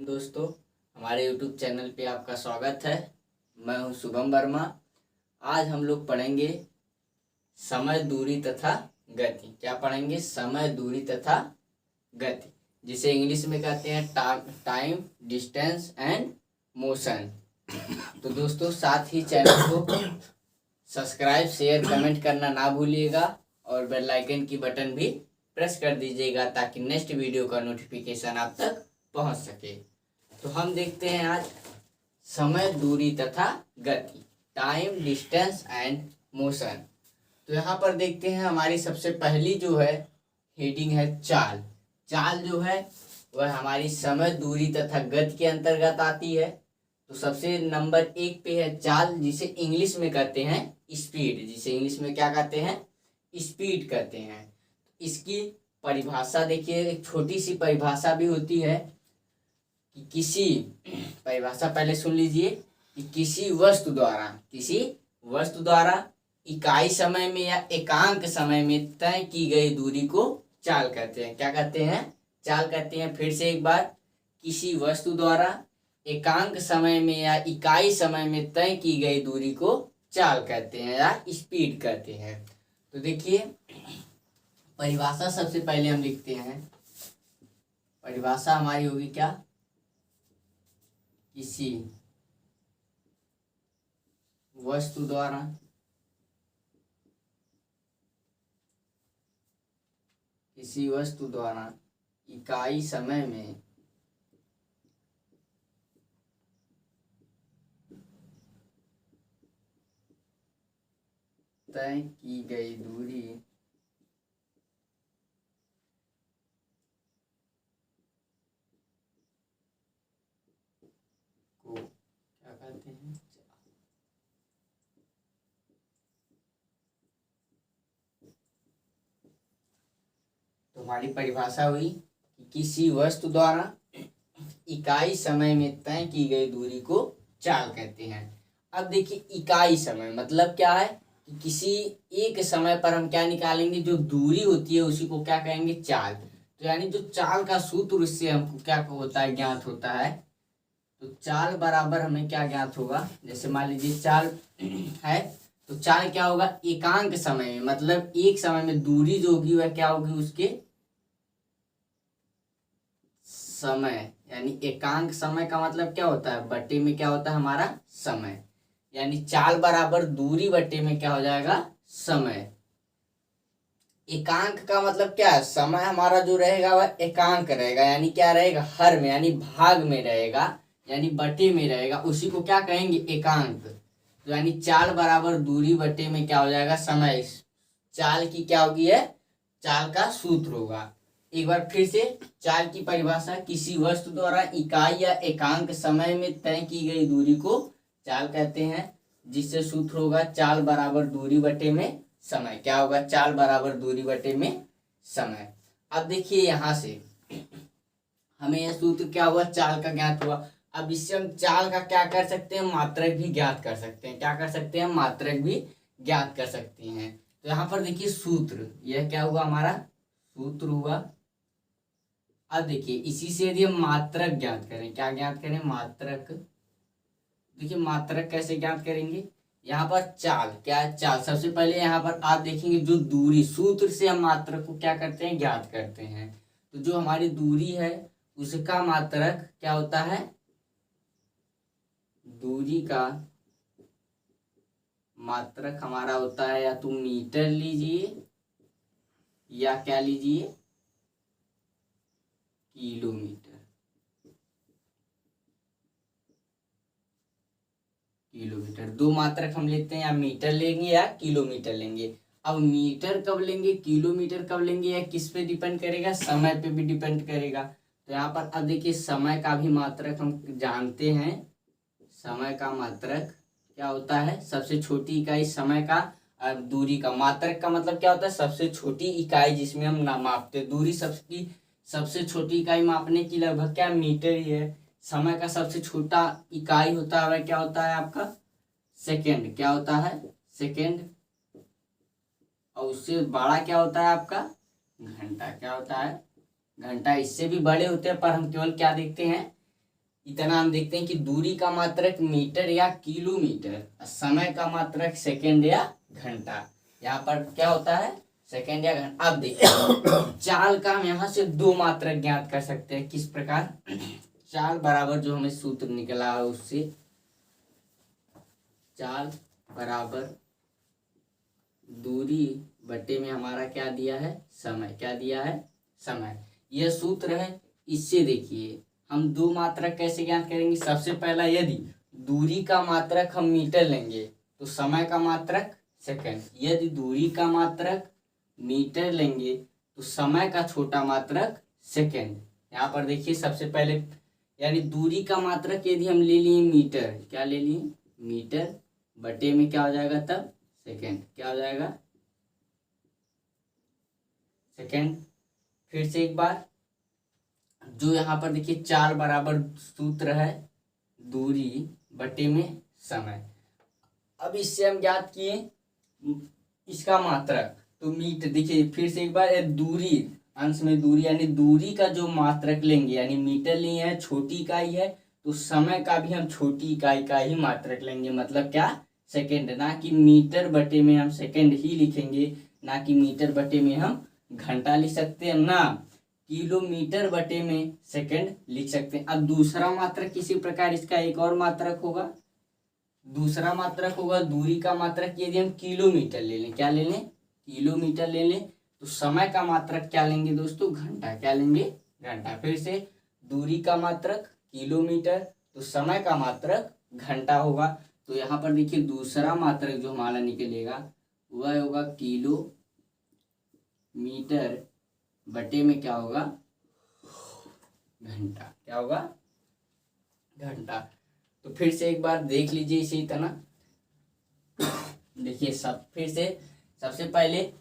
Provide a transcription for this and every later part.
दोस्तों, हमारे YouTube channel पे आपका स्वागत है। मैं हूं शुभम वर्मा। आज हम लोग पढ़ेंगे समय, दूरी तथा गति। क्या पढ़ेंगे? समय, दूरी तथा गति, जिसे इंग्लिश में कहते हैं टाइम, डिस्टेंस एंड मोशन। तो दोस्तों, साथ ही चैनल को सब्सक्राइब, शेयर, कमेंट करना ना भूलिएगा और बेल आइकन की बटन भी प्रेस कर दीजिएगा ताकि नेक्स्ट वीडियो का नोटिफिकेशन आप तक पहुंच सके। तो हम देखते हैं आज समय, दूरी तथा गति, टाइम, डिस्टेंस एंड मोशन। तो यहाँ पर देखते हैं हमारी सबसे पहली जो है हेडिंग है चाल। चाल जो है वह हमारी समय, दूरी तथा गति के अंतर्गत आती है। तो सबसे नंबर 1 पे है चाल, जिसे इंग्लिश में कहते हैं स्पीड। जिसे इंग्लिश में क्या कहते हैं? स्पीड कहते हैं। इसकी परिभाषा देखिए, एक छोटी सी परिभाषा भी होती है कि किसी, परिभाषा पहले सुन लीजिए, कि किसी वस्तु द्वारा इकाई समय में या एकांक समय में तय की गई दूरी को चाल कहते हैं। क्या कहते हैं? चाल कहते हैं। फिर से एक बार, किसी वस्तु द्वारा एकांक समय में या इकाई समय में तय की गई दूरी को चाल कहते हैं या स्पीड कहते हैं। तो देखिए, परिभाषा सबसे पहले हम लिखते हैं। परिभाषा हमारी होगी क्या? किसी वस्तु द्वारा इकाई समय में तय की गई दूरी को क्या कहते हैं? तो हमारी परिभाषा हुई कि किसी वस्तु द्वारा इकाई समय में तय की गई दूरी को चाल कहते हैं। अब देखिए, इकाई समय मतलब क्या है कि किसी एक समय पर हम क्या निकालेंगे, जो दूरी होती है उसी को क्या कहेंगे? चाल। तो यानी जो चाल का सूत्र, उससे हमको क्या होता है? ज्ञात होता है। तो चाल बराबर हमें क्या ज्ञात होगा? जैसे मान लीजिए चाल है, तो चाल क्या होगा? एकांक समय में, मतलब एक समय में दूरी जो होगी वह क्या होगी? उसके समय, यानी एकांक समय का मतलब क्या होता है? बट्टे में क्या होता है? हमारा समय। यानी चाल बराबर दूरी बट्टे में क्या हो जाएगा? समय। एकांक का मतलब क्या है? समय हमारा जो रहेगा वह एकांक रहेगा, यानी क्या रहेगा? हर में, यानी भाग में रहेगा, यानी बटे में रहेगा। उसी को क्या कहेंगे? एकांक। तो यानी चाल बराबर दूरी बटे में क्या हो जाएगा? समय। चाल की क्या होगी? है चाल का सूत्र होगा। एक बार फिर से, चाल की परिभाषा, किसी वस्तु द्वारा इकाई या एकांक समय में तय की गई दूरी को चाल कहते हैं, जिससे सूत्र होगा चाल बराबर दूरी बटे में समय। क्या होगा? चाल बराबर दूरी बटे में समय। अब देखिए, यहां से हमें यह सूत्र क्या हुआ? चाल का ज्ञात हुआ। अब इससे हम चाल का क्या कर सकते हैं? मात्रक भी ज्ञात कर सकते हैं। क्या कर सकते हैं? मात्रक भी ज्ञात कर सकते हैं। तो यहाँ पर देखिए सूत्र, यह क्या हुआ? हमारा सूत्र हुआ। अब देखिए, इसी से यदि हम मात्रक ज्ञात करें, क्या ज्ञात करें? मात्रक। देखिए, मात्रक कैसे ज्ञात करेंगे? यहाँ पर चाल, क्या है? चाल। सबसे पहले यहाँ पर आप देखेंगे, जो दूरी, सूत्र से हम मात्रक को क्या करते हैं? ज्ञात करते हैं। तो जो हमारी दूरी है उसका मात्रक क्या होता है? दूरी का मात्रक हमारा होता है, या तो मीटर लीजिए या क्या लीजिए? किलोमीटर। किलोमीटर। दो मात्रक हम लेते हैं, या मीटर लेंगे या किलोमीटर लेंगे। अब मीटर कब लेंगे, किलोमीटर कब लेंगे, या किस पे डिपेंड करेगा? समय पे भी डिपेंड करेगा। तो यहाँ पर अब देखिए, समय का भी मात्रक हम जानते हैं। समय का मात्रक क्या होता है? सबसे छोटी इकाई समय का। अब दूरी का मात्रक का मतलब क्या होता है? सबसे छोटी इकाई जिसमें हम ना मापते। दूरी सबसे छोटी इकाई मापने की लगभग क्या? मीटर ही है। समय का सबसे छोटा इकाई होता है वह क्या होता है आपका? सेकेंड। क्या होता है? सेकेंड। और उससे बड़ा क्या होता है आपका? घंटा। क्या होता है? घंटा। इससे भी बड़े होते हैं, पर हम केवल क्या देखते हैं? इतना हम देखते हैं कि दूरी का मात्रक मीटर या किलोमीटर, समय का मात्रक सेकंड या घंटा। यहाँ पर क्या होता है, सेकंड या घंटा। अब देखिए चाल का हम यहाँ से दो मात्रक ज्ञात कर सकते हैं। किस प्रकार, चाल बराबर जो हमें सूत्र निकला है उससे, चाल बराबर दूरी बटे में हमारा क्या दिया है, समय। क्या दिया है, समय। यह सूत्र है। इससे देखिए हम दो मात्रक कैसे ज्ञात करेंगे। सबसे पहला, यदि दूरी का मात्रक हम मीटर लेंगे तो समय का मात्रक सेकंड। यदि दूरी का मात्रक मीटर लेंगे तो समय का छोटा मात्रक सेकंड। यहाँ पर देखिए सबसे पहले, यानी दूरी का मात्रक यदि हम ले लिए मीटर, क्या ले लिए, मीटर, बटे में क्या हो जाएगा तब, सेकंड। क्या हो जाएगा, सेकंड। फिर से एक बार, जो यहाँ पर देखिए चाल बराबर सूत्र है दूरी बटे में समय। अब इससे हम ज्ञात किए इसका मात्रक, तो मीटर। देखिए फिर से एक बार, दूरी, अंश में दूरी, यानी दूरी का जो मात्रक लेंगे, यानी मीटर लिए है, छोटी इकाई है, तो समय का भी हम छोटी इकाई का ही मात्रक लेंगे, मतलब क्या, सेकंड। ना कि मीटर बटे में हम सेकंड ही लिखेंगे, ना कि मीटर बटे में हम घंटा लिख सकते हैं, ना किलोमीटर बटे में सेकंड लिख सकते हैं। अब दूसरा मात्रक किसी प्रकार, इसका एक और मात्रक होगा, दूसरा मात्रक होगा दूरी का मात्रक। यदि हम किलोमीटर ले लें, क्या ले लें, किलोमीटर ले लें, तो समय का मात्रक क्या लेंगे दोस्तों, घंटा। क्या लेंगे, घंटा। फिर से दूरी का मात्रक किलोमीटर, तो समय का मात्रक घंटा होगा। तो यहाँ पर देखिए दूसरा मात्रक जो हमारा निकलेगा वह होगा किलोमीटर बटे में क्या होगा, घंटा। क्या होगा, घंटा। तो फिर से एक बार देख लीजिए इसी तरह। देखिए फिर से सबसे पहले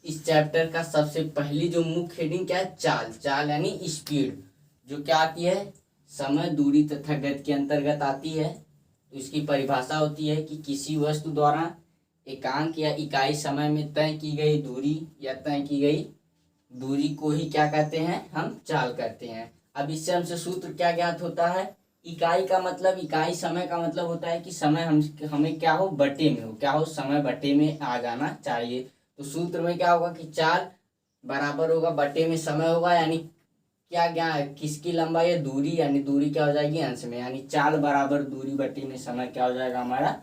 इस चैप्टर का सबसे पहली जो मुख्य हेडिंग क्या है, चाल। चाल यानी स्पीड, जो क्या आती है, समय, दूरी तथा गति के अंतर्गत आती है। तो इसकी परिभाषा होती है कि किसी वस्तु द्वारा एकांक या इकाई समय में तय की गई दूरी या तय की गई दूरी को ही क्या कहते हैं, हम चाल कहते हैं। अब इससे हमसे सूत्र क्या ज्ञात होता है, इकाई का मतलब, इकाई समय का मतलब होता है कि समय हमें क्या हो, बटे में हो, क्या हो, समय बटे में आ जाना चाहिए। तो सूत्र में क्या होगा कि चाल बराबर होगा बटे में समय होगा, यानी क्या किसकी लंबाई है, दूरी, यानी दूरी क्या हो जाएगी, अंश में, यानी चाल बराबर दूरी बटे में समय क्या हो जाएगा, हमारा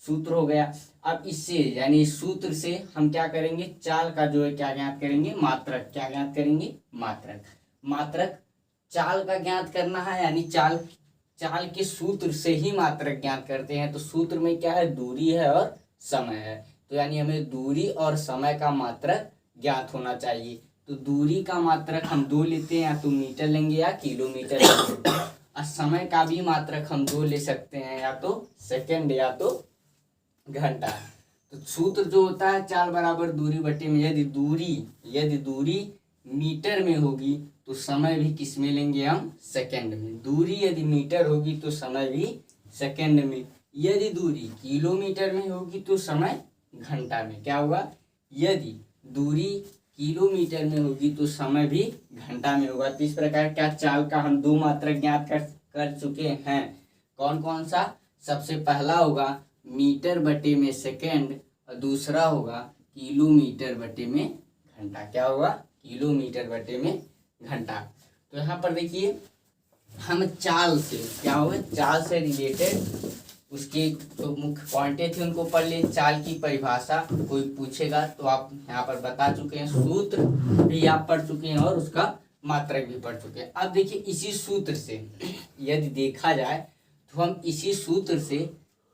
सूत्र हो गया। अब इससे यानी सूत्र से हम क्या करेंगे, चाल का जो है क्या ज्ञात करेंगे, मात्रक। क्या ज्ञात करेंगे, मात्रक। मात्रक चाल का ज्ञात करना है, यानी चाल के सूत्र से ही मात्रक ज्ञात करते हैं। तो सूत्र में क्या है, दूरी है और समय है, तो यानी हमें दूरी और समय का मात्रक ज्ञात होना चाहिए। तो दूरी का मात्रक हम दो लेते हैं, या तो मीटर लेंगे या किलोमीटर लेंगे। और समय का भी मात्रक हम दो ले सकते हैं, या तो सेकंड या तो घंटा। तो सूत्र जो होता है चाल बराबर दूरी बटे में, यदि दूरी मीटर में होगी तो समय भी किस में लेंगे हम, सेकंड में। दूरी यदि मीटर होगी तो समय भी सेकंड में। यदि दूरी किलोमीटर में होगी तो समय घंटा में। क्या होगा, यदि दूरी किलोमीटर में होगी तो समय भी घंटा में होगा। तो इस प्रकार क्या चाल का हम दो मात्रक ज्ञात कर चुके हैं। कौन कौन सा, सबसे पहला होगा मीटर बटे में सेकंड, और दूसरा होगा किलोमीटर बटे में घंटा। क्या होगा, किलोमीटर बटे में घंटा। तो यहाँ पर देखिए हम चाल से क्या होगा, चाल से रिलेटेड उसके जो मुख्य पॉइंटें थे उनको पढ़ लिए। चाल की परिभाषा कोई पूछेगा तो आप यहाँ पर बता चुके हैं, सूत्र भी आप पढ़ चुके हैं और उसका मात्रक भी पढ़ चुके हैं। अब देखिए इसी सूत्र से यदि देखा जाए तो हम इसी सूत्र से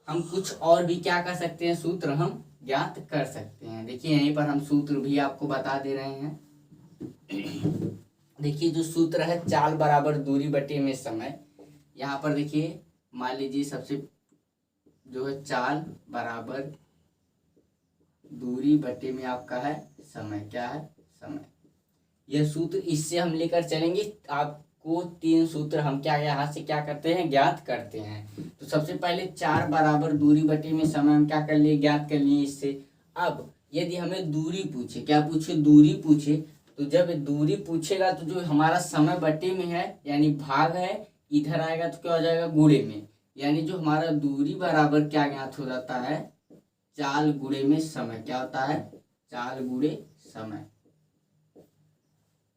हम कुछ और भी क्या कर सकते हैं, सूत्र हम ज्ञात कर सकते हैं। देखिए यहीं पर हम सूत्र भी आपको बता दे रहे हैं। देखिए जो सूत्र है चाल बराबर दूरी बटे में समय। यहाँ पर देखिए मान लीजिए सबसे जो है चाल बराबर दूरी बटे में आपका है समय। क्या है, समय। यह सूत्र इससे हम लेकर चलेंगे। आपको तीन सूत्र हम क्या यहाँ से क्या करते हैं, ज्ञात करते हैं। तो सबसे पहले चार बराबर दूरी बटे में समय हम क्या कर लिए, ज्ञात कर लिए इससे। अब यदि हमें दूरी पूछे, क्या पूछे, दूरी पूछे, तो जब दूरी पूछेगा तो जो हमारा समय बटे में है यानी भाग है, इधर आएगा तो क्या हो जाएगा, गुणे में। यानी जो हमारा दूरी बराबर क्या ज्ञात हो जाता है, चाल गुणे में समय। क्या होता है, चाल गुणे समय।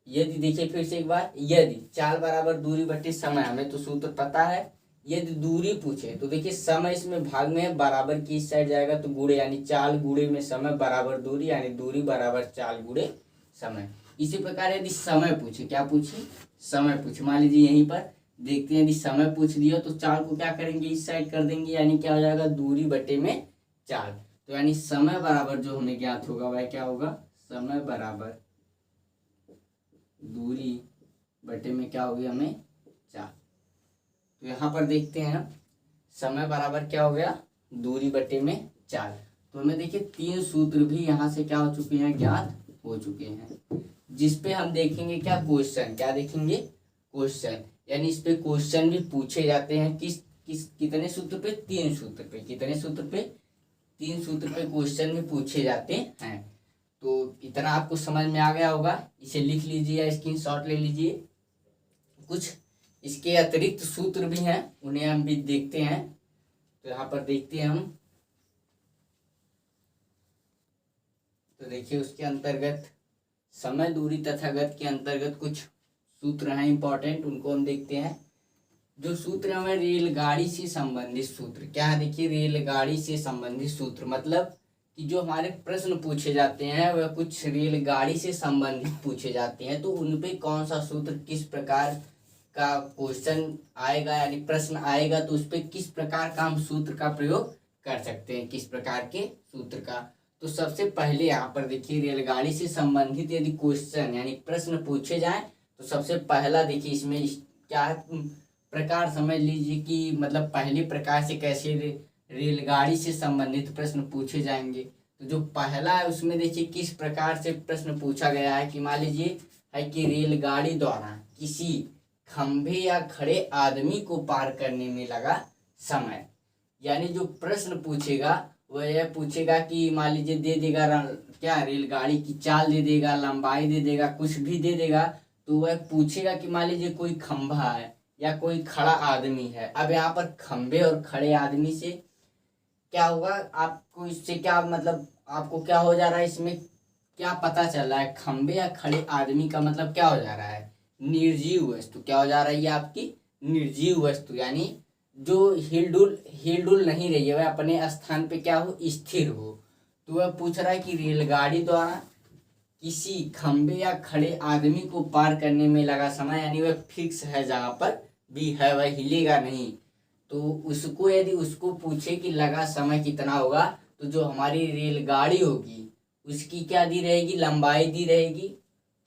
यदि देखिए फिर से एक बार, यदि चाल बराबर दूरी बटे समय, हमें तो सूत्र पता है। यदि दूरी पूछे तो देखिए समय इसमें भाग में है, बराबर की इस साइड जाएगा तो गुणे, यानी चाल गुणे में समय बराबर दूरी, यानी दूरी बराबर चाल गुणे समय। इसी प्रकार यदि समय पूछे, क्या पूछे, समय पूछे, मान लीजिए यहीं पर देखते हैं, यदि समय पूछ दिया तो चाल को क्या करेंगे, इस साइड कर देंगे, यानी क्या हो जाएगा, दूरी बटे में चाल। तो यानी समय बराबर जो हमें ज्ञात होगा वह क्या होगा, समय बराबर दूरी बटे में क्या होगी हमें, चाल। तो यहाँ पर देखते हैं समय बराबर क्या हो गया, दूरी बटे में चाल। तो हमें देखिए 3 सूत्र भी यहाँ से क्या हो चुके हैं, ज्ञात हो चुके हैं। जिसपे हम देखेंगे क्या, क्वेश्चन। क्या देखेंगे, क्वेश्चन। यानी इस पे क्वेश्चन भी पूछे जाते हैं। कितने सूत्र पे, 3 सूत्र पे। कितने सूत्र पे, 3 सूत्र पे क्वेश्चन भी पूछे जाते हैं। तो इतना आपको समझ में आ गया होगा। इसे लिख लीजिए या स्क्रीनशॉट ले लीजिए। कुछ इसके अतिरिक्त सूत्र भी हैं, उन्हें हम भी देखते हैं। तो यहाँ पर देखते हैं हम। तो देखिए उसके अंतर्गत समय, दूरी तथा गति के अंतर्गत कुछ सूत्र हैं इंपॉर्टेंट, उनको हम देखते हैं। जो सूत्र हमें रेलगाड़ी से संबंधित सूत्र क्या है, देखिए रेलगाड़ी से संबंधित सूत्र मतलब कि जो हमारे प्रश्न पूछे जाते हैं वह कुछ रेलगाड़ी से संबंधित पूछे जाते हैं। तो उन पे कौन सा सूत्र, किस प्रकार का क्वेश्चन आएगा, यानी प्रश्न आएगा, तो उस पर किस प्रकार का हम सूत्र का प्रयोग कर सकते हैं, किस प्रकार के सूत्र का। तो सबसे पहले यहाँ पर देखिए रेलगाड़ी से संबंधित यदि क्वेश्चन यानी प्रश्न पूछे जाएं तो सबसे पहला देखिए इसमें क्या है, प्रकार समझ लीजिए कि मतलब पहले प्रकार से कैसे रेलगाड़ी से संबंधित प्रश्न पूछे जाएंगे। तो जो पहला है उसमें देखिए किस प्रकार से प्रश्न पूछा गया है कि मान लीजिए है कि रेलगाड़ी द्वारा किसी खंभे या खड़े आदमी को पार करने में लगा समय। यानी जो प्रश्न पूछेगा वह यह पूछेगा कि मान लीजिए दे देगा क्या, रेलगाड़ी की चाल दे देगा, लंबाई दे देगा, कुछ भी दे देगा। तो वह पूछेगा कि मान लीजिए कोई खंभा है या कोई खड़ा आदमी है। अब यहाँ पर खंभे और खड़े आदमी से क्या होगा, आपको इससे क्या मतलब, आपको क्या हो जा रहा है, इसमें क्या पता चल रहा है, खंभे या खड़े आदमी का मतलब क्या हो जा रहा है, निर्जीव वस्तु। क्या हो जा रही है आपकी, निर्जीव वस्तु, यानी जो हिलडुल नहीं रही है, वह अपने स्थान पे क्या हो, स्थिर हो। तो वह पूछ रहा है कि रेलगाड़ी द्वारा किसी खंभे या खड़े आदमी को पार करने में लगा समय, यानी वह फिक्स है, जहाँ पर भी है वह हिलेगा नहीं। तो उसको यदि उसको पूछे कि लगा समय कितना होगा, तो जो हमारी रेलगाड़ी होगी उसकी क्या दी रहेगी, लंबाई दी रहेगी।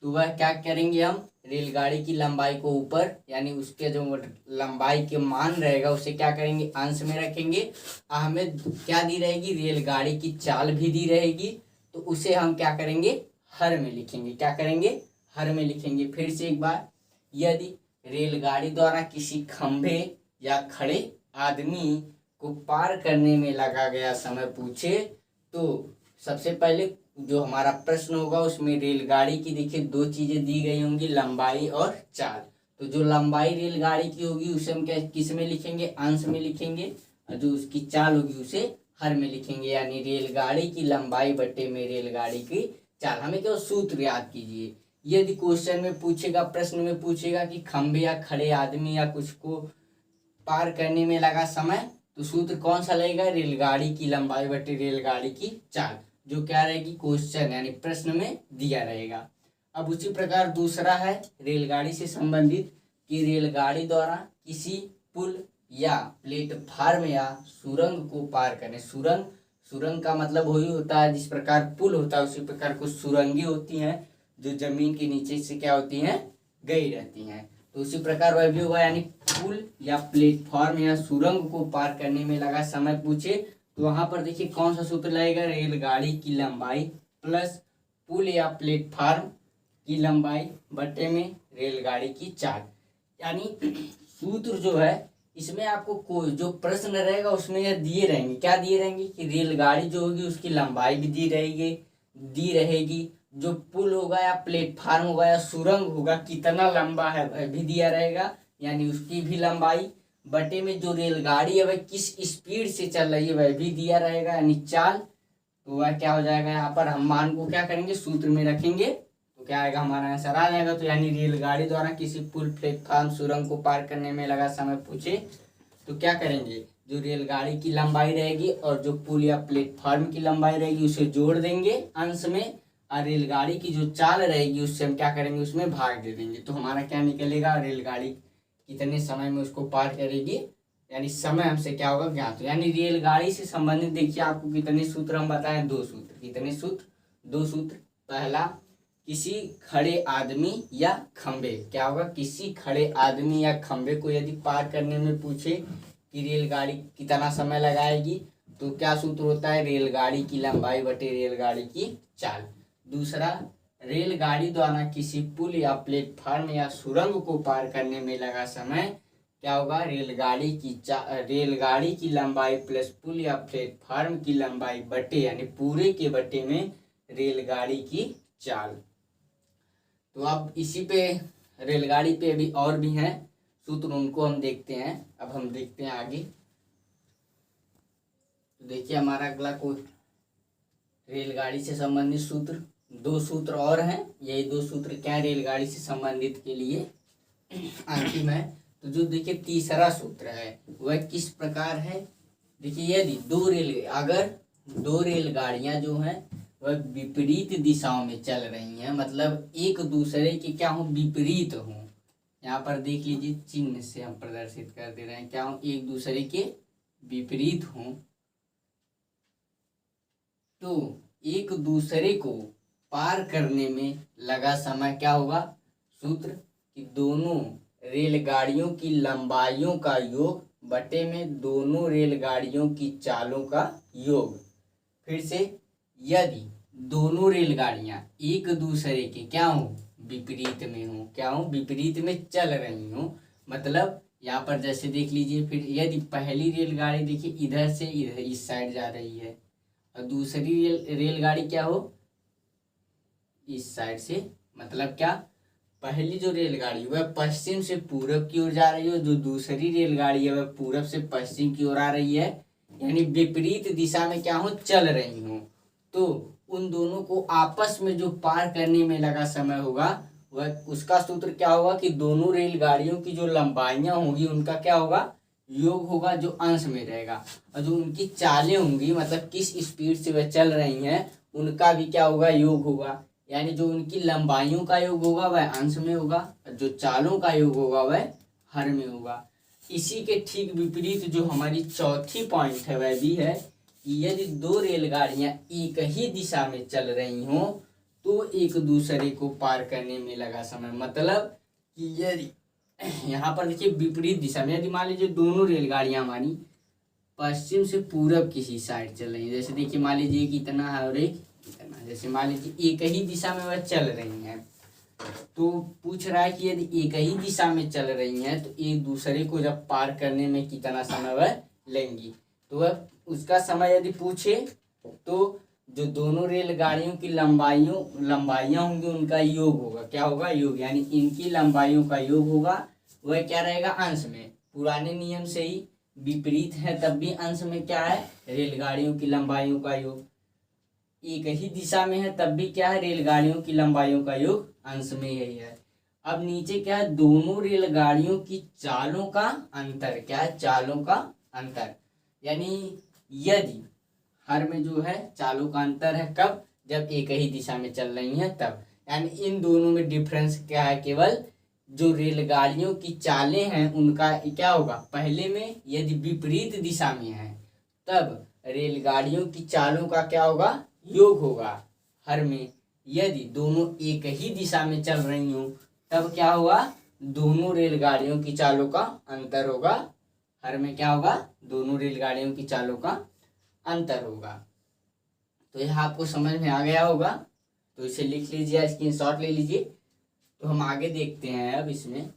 तो वह क्या करेंगे, हम रेलगाड़ी की लंबाई को ऊपर यानी उसके जो लंबाई के मान रहेगा उसे क्या करेंगे, अंश में रखेंगे। हमें क्या दी रहेगी, रेलगाड़ी की चाल भी दी रहेगी। तो उसे हम क्या करेंगे, हर में लिखेंगे। क्या करेंगे, हर में लिखेंगे। फिर से एक बार, यदि रेलगाड़ी द्वारा किसी खंभे या खड़े आदमी को पार करने में लगा गया समय पूछे, तो सबसे पहले जो हमारा प्रश्न होगा उसमें रेलगाड़ी की देखिए 2 चीजें दी गई होंगी, लंबाई और चाल। तो जो लंबाई रेलगाड़ी की होगी उसे हम क्या किस में लिखेंगे, अंश में लिखेंगे, और जो उसकी चाल होगी उसे हर में लिखेंगे। यानी रेलगाड़ी की लंबाई बटे में रेलगाड़ी की चाल। हमें केवल सूत्र याद कीजिए। यदि क्वेश्चन में पूछेगा, प्रश्न में पूछेगा कि खंभे या खड़े आदमी या कुछ को पार करने में लगा समय, तो सूत्र कौन सा लगेगा, रेलगाड़ी की लंबाई बटे रेलगाड़ी की चाल, जो क्या रहेगी, क्वेश्चन यानी प्रश्न में दिया रहेगा। अब उसी प्रकार दूसरा है रेलगाड़ी से संबंधित कि रेलगाड़ी द्वारा किसी पुल या प्लेटफार्म या सुरंग को पार करने। सुरंग का मतलब वही होता है, जिस प्रकार पुल होता है उसी प्रकार कुछ सुरंगें होती हैं जो जमीन के नीचे से क्या होती हैं, गई रहती हैं। तो उसी प्रकार वह भी हुआ, यानी पुल या प्लेटफॉर्म या सुरंग को पार करने में लगा समय पूछे, तो वहां पर देखिए कौन सा सूत्र लगेगा, रेलगाड़ी की लंबाई प्लस पुल या प्लेटफॉर्म की लंबाई बटे में रेलगाड़ी की चाल। यानी सूत्र जो है इसमें आपको कोई जो प्रश्न रहेगा उसमें यह दिए रहेंगे, क्या दिए रहेंगे कि रेलगाड़ी जो होगी उसकी लंबाई भी दी रहेगी, जो पुल होगा या प्लेटफार्म होगा या सुरंग होगा कितना लंबा है वह भी दिया रहेगा, यानी उसकी भी लंबाई बटे में जो रेलगाड़ी है वह किस स्पीड से चल रही है वह भी दिया रहेगा, यानी चाल। तो वह क्या हो जाएगा, यहाँ पर हम मान को क्या करेंगे, सूत्र में रखेंगे, तो क्या आएगा, हमारा आंसर आ जाएगा। तो यानी रेलगाड़ी द्वारा किसी पुल, प्लेटफार्म, सुरंग को पार करने में लगा समय पूछे तो क्या करेंगे, जो रेलगाड़ी की लंबाई रहेगी और जो पुल या प्लेटफार्म की लंबाई रहेगी उसे जोड़ देंगे अंश में, और रेलगाड़ी की जो चाल रहेगी उससे हम क्या करेंगे, उसमें भाग दे देंगे। तो हमारा क्या निकलेगा, रेलगाड़ी कितने समय में उसको पार करेगी, यानी समय हमसे क्या होगा ज्ञात हो। यानी रेलगाड़ी से संबंधित देखिए आपको कितने सूत्र हम बताएं, 2 सूत्र। कितने सूत्र, 2 सूत्र। पहला, किसी खड़े आदमी या खंबे, क्या होगा, किसी खड़े आदमी या खंबे को यदि पार करने में पूछे कि रेलगाड़ी कितना समय लगाएगी, तो क्या सूत्र होता है, रेलगाड़ी की लंबाई बटे रेलगाड़ी की चाल। दूसरा, रेलगाड़ी द्वारा किसी पुल या प्लेटफार्म या सुरंग को पार करने में लगा समय क्या होगा, रेलगाड़ी की लंबाई प्लस पुल या प्लेटफार्म की लंबाई बटे, यानी पूरे के बटे में रेलगाड़ी की चाल। तो अब इसी पे रेलगाड़ी पे भी और भी हैं सूत्र, उनको हम देखते हैं। अब हम देखते हैं आगे। तो देखिए हमारा अगला कोई रेलगाड़ी से संबंधित सूत्र, 2 सूत्र और हैं। यही 2 सूत्र क्या है, रेलगाड़ी से संबंधित के लिए अंतिम है। तो जो देखिए तीसरा सूत्र है वह किस प्रकार है, देखिए यदि अगर 2 रेलगाड़ियां जो हैं वह विपरीत दिशाओं में चल रही हैं, मतलब एक दूसरे के क्या हो, विपरीत हों। यहाँ पर देख लीजिए चिन्ह से हम प्रदर्शित कर दे रहे हैं, क्या हो, एक दूसरे के विपरीत हों, तो एक दूसरे को पार करने में लगा समय क्या होगा, सूत्र कि दोनों रेलगाड़ियों की लंबाइयों का योग बटे में दोनों रेलगाड़ियों की चालों का योग। फिर से, यदि दोनों रेलगाड़ियां एक दूसरे के क्या हो, विपरीत में हो, क्या हो, विपरीत में चल रही हो, मतलब यहाँ पर जैसे देख लीजिए, फिर यदि पहली रेलगाड़ी देखिए इधर से इधर इस साइड जा रही है और दूसरी रेलगाड़ी क्या हो, इस साइड से, मतलब क्या, पहली जो रेलगाड़ी वह पश्चिम से पूरब की ओर जा रही है, जो दूसरी रेलगाड़ी है वह पूरब से पश्चिम की ओर आ रही है, यानी विपरीत दिशा में क्या हो, चल रही हो। तो उन दोनों को आपस में जो पार करने में लगा समय होगा वह उसका सूत्र क्या होगा कि दोनों रेलगाड़ियों की जो लंबाइयां होंगी उनका क्या होगा, योग होगा, जो अंश में रहेगा, और जो उनकी चालें होंगी, मतलब किस स्पीड से वह चल रही हैं, उनका भी क्या होगा, योग होगा। यानी जो उनकी लंबाइयों का योग होगा वह अंश में होगा, और जो चालों का योग होगा वह हर में होगा। इसी के ठीक विपरीत जो हमारी चौथी पॉइंट है वह भी है कि यदि 2 रेलगाड़ियां एक ही दिशा में चल रही हों तो एक दूसरे को पार करने में लगा समय, मतलब कि यदि यहाँ पर देखिए विपरीत दिशा में, यदि मान लीजिए दोनों रेलगाड़ियां हमारी पश्चिम से पूरब किसी साइड चल रही है, जैसे देखिए मान लीजिए कि इतना है और एक इतना, जैसे मान लीजिए एक ही दिशा में वह चल रही हैं, तो पूछ रहा है कि यदि एक ही दिशा में चल रही हैं तो एक दूसरे को जब पार करने में कितना समय वह लेंगी। तो वह उसका समय यदि पूछे तो जो दोनों रेलगाड़ियों की लंबाइयां होंगी उनका योग होगा, क्या होगा, योग, यानी इनकी लंबाइयों का योग होगा, वह क्या रहेगा, अंश में। पुराने नियम से ही विपरीत है तब भी अंश में क्या है, रेलगाड़ियों की लंबाइयों का योग, एक ही दिशा में है तब भी क्या है, रेलगाड़ियों की लंबाइयों का योग अंश में यही है। अब नीचे क्या है, दोनों रेलगाड़ियों की चालों का अंतर, क्या है, चालों का अंतर, यानी यदि हर में जो है चालों का अंतर है, कब, जब एक ही दिशा में चल रही हैं तब, यानी इन दोनों में डिफरेंस क्या है, केवल जो रेलगाड़ियों की चालें हैं उनका क्या होगा, पहले में यदि विपरीत दिशा में है तब रेलगाड़ियों की चालों का क्या होगा, योग होगा हर में। यदि दोनों एक ही दिशा में चल रही हों तब क्या होगा, दोनों रेलगाड़ियों की चालों का अंतर होगा, हर में क्या होगा, दोनों रेलगाड़ियों की चालों का अंतर होगा। तो यह आपको समझ में आ गया होगा, तो इसे लिख लीजिए, स्क्रीनशॉट ले लीजिए। तो हम आगे देखते हैं अब इसमें